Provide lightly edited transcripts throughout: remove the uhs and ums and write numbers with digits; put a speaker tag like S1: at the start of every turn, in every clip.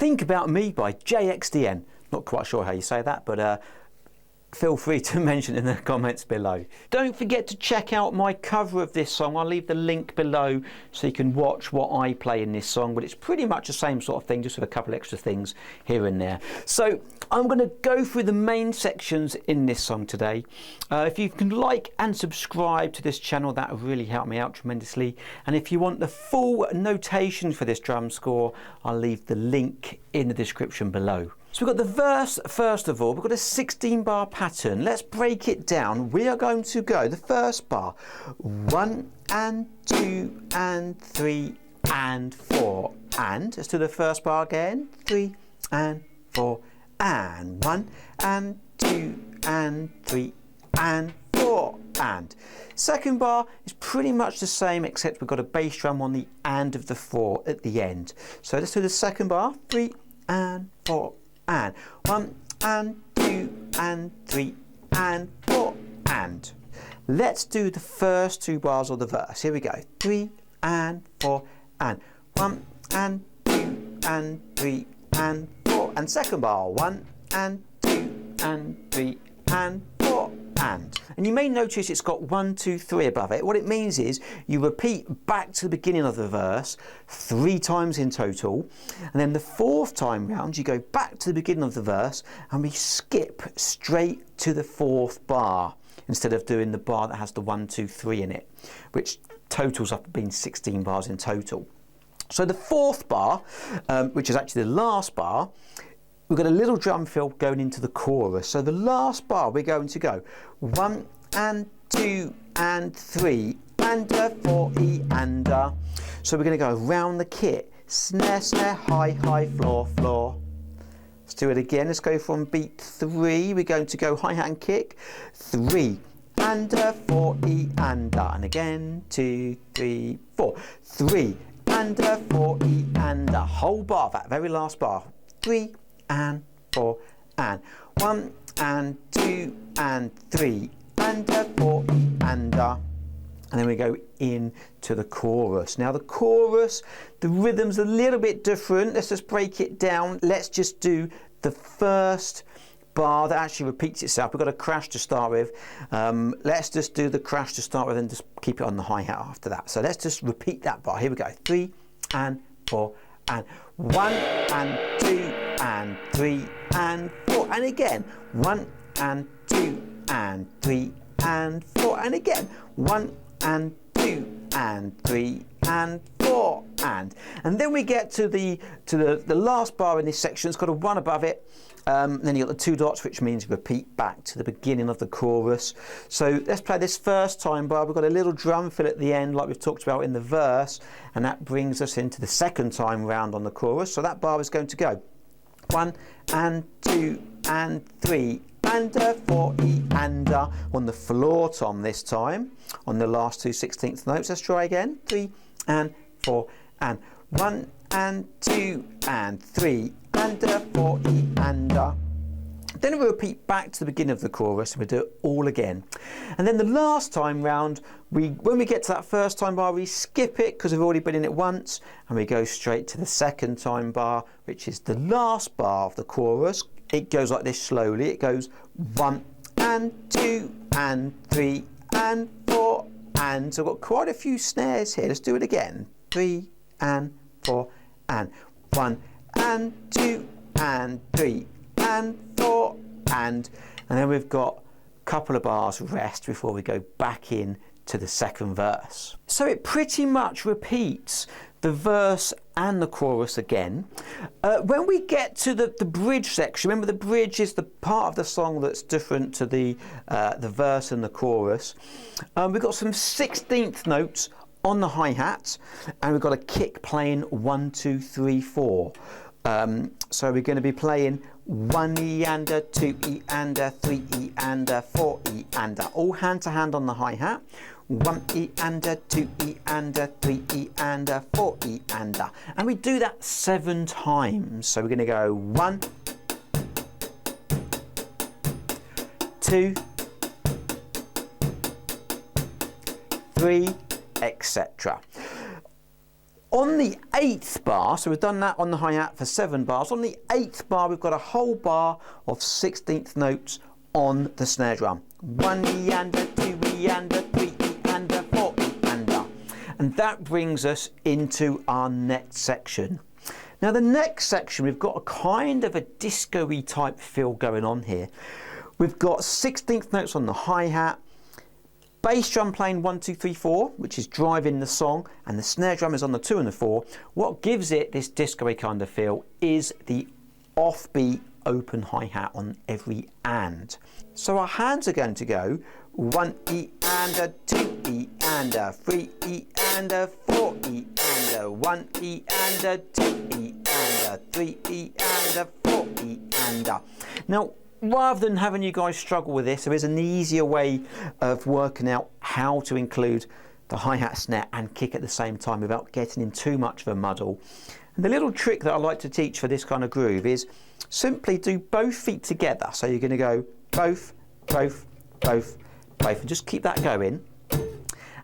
S1: Think About Me by JXDN. Not quite sure how you say that, but feel free to mention in the comments below. Don't forget to check out my cover of this song. I'll leave the link below so you can watch what I play in this song, but it's pretty much the same sort of thing, just with a couple extra things here and there. So I'm going to go through the main sections in this song today. If you can like and subscribe to this channel, that would really help me out tremendously. And if you want the full notation for this drum score, I'll leave the link in the description below. So we've got the verse first of all. We've got a 16-bar pattern. Let's break it down. We are going to go the first bar, 1 and 2 and 3 and 4 and. Let's do the first bar again, 3 and 4 and 1 and 2 and 3 and 4 and. Second bar is pretty much the same, except we've got a bass drum on the and of the 4 at the end. So let's do the second bar, 3 and 4 and 1 and 2 and 3 and 4 and. Let's do the first 2 bars of the verse. Here we go. 3 and 4 and 1 and 2 and 3 and 4 and second bar, 1 and 2 and 3 and 4 and. And you may notice it's got 1, 2, 3 above it. What it means is you repeat back to the beginning of the verse 3 times in total, and then the 4th time round you go back to the beginning of the verse and we skip straight to the 4th bar instead of doing the bar that has the 1, 2, 3 in it, which totals up being 16 bars in total. So the 4th bar, which is actually the last bar, we've got a little drum fill going into the chorus. So the last bar we're going to go 1 and 2 and 3 and a 4 E and a. So we're going to go around the kit. Snare, snare, hi, hi, floor, floor. Let's do it again. Let's go from beat 3. We're going to go hi-hat and kick. 3 and a 4 E and a. And again, 2, 3, 4. 3 and a 4 E and a. Whole bar, that very last bar. 3 and 4 and 1 and 2 and 3 and a 4 E and a. And then we go into the chorus. Now the chorus, the rhythm's a little bit different. Let's just break it down. Let's just do the first bar that actually repeats itself. We've got a crash to start with. Let's just do the crash to start with and just keep it on the hi-hat after that. So let's just repeat that bar. Here we go. 3 and 4 and 1 and 2 and 3 and 4 and again 1 and 2 and 3 and 4 and again 1 and 2 and 3 and 4 and then we get to the last bar in this section. It's got a 1 above it. Then you've got the 2 dots, which means repeat back to the beginning of the chorus. So let's play this first time bar. We've got a little drum fill at the end like we've talked about in the verse, and that brings us into the second time round on the chorus. So that bar is going to go 1 and 2 and 3 and a 4 E and a on the floor tom this time on the last 2 16th notes. Let's try again. 3 and 4 and 1 and 2 and 3 and a 4 E and a. Then we'll repeat back to the beginning of the chorus and we'll do it all again. And then the last time round, when we get to that first time bar, we skip it because we've already been in it once, and we go straight to the second time bar, which is the last bar of the chorus. It goes like this slowly. It goes 1 and 2 and 3 and 4 and. So we've got quite a few snares here. Let's do it again. 3 and 4 and 1 and 2 and 3 and 4 and then we've got a couple of bars rest before we go back in to the second verse. So it pretty much repeats the verse and the chorus again. When we get to the bridge section, remember the bridge is the part of the song that's different to the verse and the chorus. We've got some 16th notes on the hi-hat, and we've got a kick playing 1, 2, 3, 4. So we're going to be playing 1 E and a 2 E and a 3 E and a 4 E and a, all hand to hand on the hi-hat. 1 E and a 2 E and a 3 E and a 4 E and a, and we do that 7 times. So we're going to go 1, 2, 3, etc. On the 8th bar, so we've done that on the hi-hat for 7 bars, on the 8th bar we've got a whole bar of 16th notes on the snare drum. 1 E and a 2 E and a 3 E and a 4 E and a. And that brings us into our next section. Now the next section, we've got a kind of a disco-y type feel going on here. We've got 16th notes on the hi-hat, bass drum playing 1, 2, 3, 4, which is driving the song, and the snare drum is on the 2 and the 4. What gives it this disco-y kind of feel is the offbeat open hi-hat on every and. So our hands are going to go 1 E and a 2 E and a 3 E and a 4 E and a 1 E and a 2 E and a 3 E and a 4 E and a. Now, rather than having you guys struggle with this, there is an easier way of working out how to include the hi-hat, snare and kick at the same time without getting in too much of a muddle. And the little trick that I like to teach for this kind of groove is simply do both feet together. So you're going to go both, both, both, both, and just keep that going.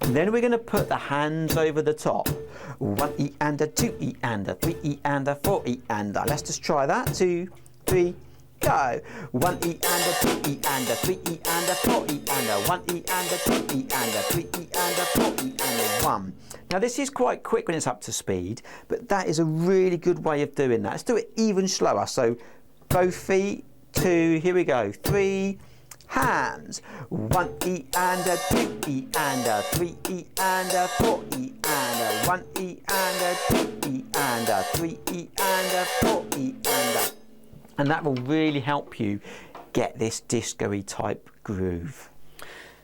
S1: And then we're going to put the hands over the top. 1 E and a 2 E and a 3 E and a 4 E and a. Let's just try that. 2, 3, go. 1 E and a 2 E and a 3 E and a 4 E and a 1 E and a 2 E and a 3 E and a 4 E and a 1. Now this is quite quick when it's up to speed, but that is a really good way of doing that. Let's do it even slower. So both feet, 2, here we go, 3, hands. 1 E and a 2 E and a 3 E and a 4 E and a 1 E and a 2 E and a 3 E and a 4 E and a. And that will really help you get this disco-y type groove.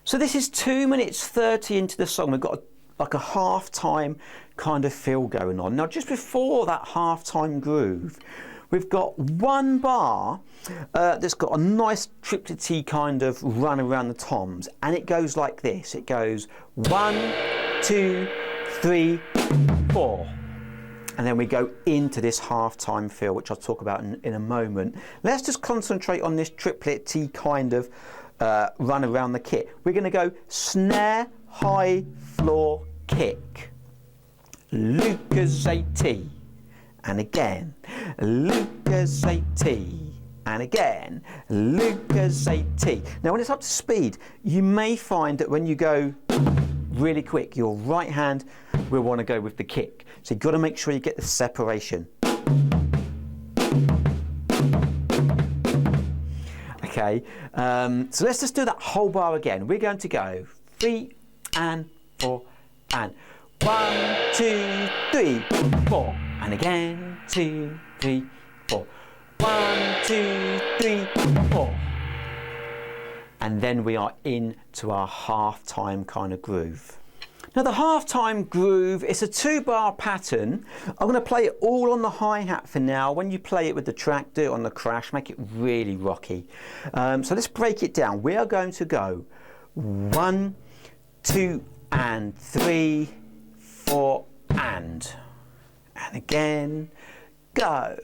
S1: So this is 2 minutes 30 into the song. We've got like a half-time kind of feel going on. Now just before that half-time groove, we've got one bar that's got a nice triplet-y kind of run around the toms, and it goes like this. It goes 1, 2, 3, 4. And then we go into this half-time feel, which I'll talk about in a moment. Let's just concentrate on this triplet-y kind of run around the kit. We're going to go snare, high, floor, kick. Lucas A-T. And again. Lucas A-T. And again. Lucas A-T. Now when it's up to speed, you may find that when you go really quick, your right hand will want to go with the kick. So you've got to make sure you get the separation. Okay, so let's just do that whole bar again. We're going to go 3 and 4 and 1, 2, 3, 4 and again 2, 3, 4. 1, 2, 3, 4. And then we are into our half-time kind of groove. Now the half-time groove is a 2-bar pattern. I'm going to play it all on the hi-hat for now. When you play it with the track, do it on the crash, make it really rocky. So let's break it down. We are going to go 1, 2 and 3, 4 and again, go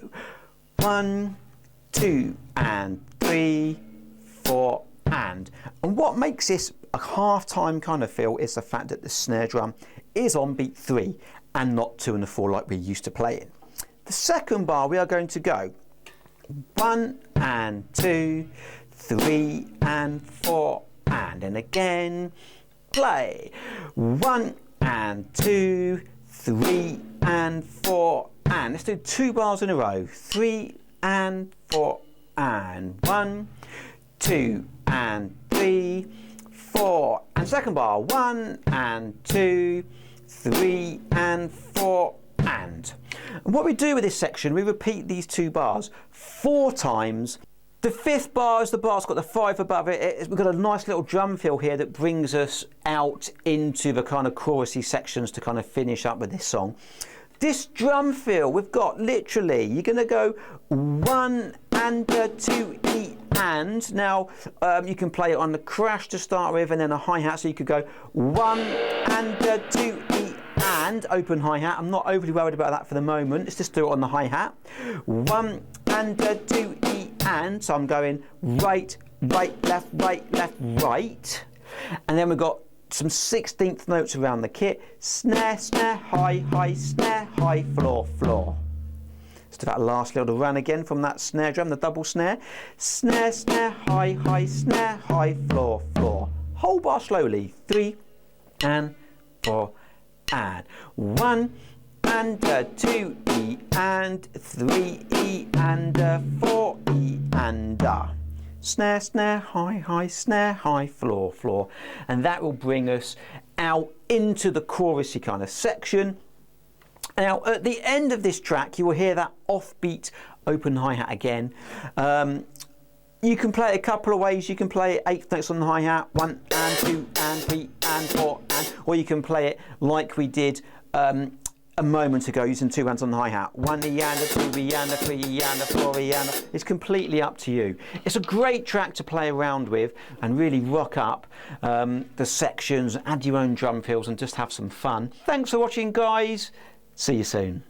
S1: 1, 2 and 3, 4 and what makes this a half-time kind of feel is the fact that the snare drum is on beat 3 and not 2 and 4 like we're used to playing. The second bar we are going to go 1 and 2, 3 and 4 and again play 1 and 2, 3 and 4 and let's do 2 bars in a row, 3 and 4 and 1, 2 and 3, 4 and second bar 1 and 2, 3 and 4 and what we do with this section, we repeat these 2 bars 4 times. The 5th bar is the bar that's got the 5 above it. We've got a nice little drum fill here that brings us out into the kind of chorusy sections to kind of finish up with this song. This drum fill, we've got literally, you're going to go 1 and a 2 E and. Now you can play it on the crash to start with and then a hi-hat, so you could go 1 and a 2 E and open hi-hat. I'm not overly worried about that for the moment. Let's just do it on the hi-hat. 1 and a 2 E and. So I'm going right, right, left, right, left, right. And then we've got some 16th notes around the kit. Snare, snare, hi, hi, snare, hi, floor, floor. Let's do that last little run again from that snare drum, the double snare. Snare, snare, hi, hi, snare, hi, floor, floor. Whole bar slowly. 3 and 4 and 1 and 2 E and 3 E and 4 E and snare, snare, hi, hi, snare, hi, floor, floor. And that will bring us out into the chorusy kind of section. Now at the end of this track you will hear that offbeat open hi-hat again. You can play it a couple of ways. You can play it 8th notes on the hi-hat, 1 and 2 and 3 and 4 and, or you can play it like we did a moment ago using 2 hands on the hi-hat. 1 E and a 2 E and a 3 E and a 4 E and a... It's completely up to you. It's a great track to play around with and really rock up the sections, add your own drum fills and just have some fun. Thanks for watching, guys. See you soon.